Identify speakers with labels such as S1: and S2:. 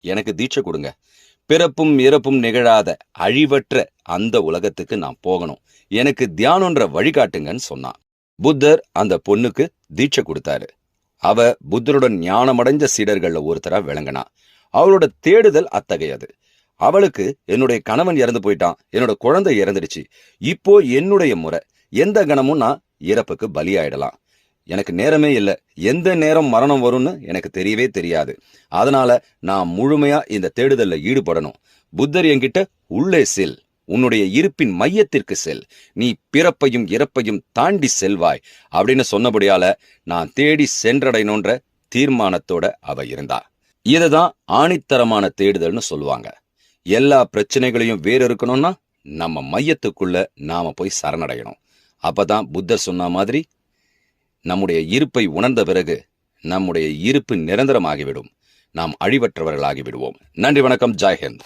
S1: எனக்கு தீட்சை கொடுங்க. பிறப்பும் இறப்பும் நிகழாத அழிவற்ற அந்த உலகத்துக்கு நான் போகணும். எனக்கு தியானம்ன்ற வழிகாட்டுங்கன்னு சொன்னான். புத்தர் அந்த பொண்ணுக்கு தீட்சை கொடுத்தாரு. அவ புத்தருடன் ஞானமடைஞ்ச சீடர்கள்ல ஒருத்தரா விளங்கினா. அவளோட தேடுதல் அத்தகையது. அவளுக்கு என்னுடைய கணவன் இறந்து போயிட்டான், என்னோட குழந்தை இறந்துடுச்சு, இப்போ என்னுடைய முறை, எந்த கணமும் நான் இறப்புக்கு பலியாயிடலாம். எனக்கு நேரமே இல்லை, எந்த நேரம் மரணம் வரும்னு எனக்கு தெரியவே தெரியாது. அதனால நான் முழுமையா இந்த தேடுதல்ல ஈடுபடணும். புத்தர் என்கிட்ட உள்ளே செல், உன்னுடைய இருப்பின் மையத்திற்கு செல், நீ பிறப்பையும் இறப்பையும் தாண்டி செல்வாய் அப்படின்னு சொன்னபடியால நான் தேடி சென்றடையணுன்ற தீர்மானத்தோட அவ இருந்தா. இதுதான் ஆணித்தரமான தேடுதல்னு சொல்லுவாங்க. எல்லா பிரச்சனைகளையும் வேறு இருக்கணும்னா நம்ம மையத்துக்குள்ள நாம போய் சரணடையணும். அப்பதான் புத்தர் சொன்ன மாதிரி நம்முடைய இருப்பை உணர்ந்த பிறகு நம்முடைய இருப்பு நிரந்தரமாகிவிடும். நாம் அழிவற்றவர்களாகி விடுவோம். நன்றி, வணக்கம், ஜெய் ஹிந்த்.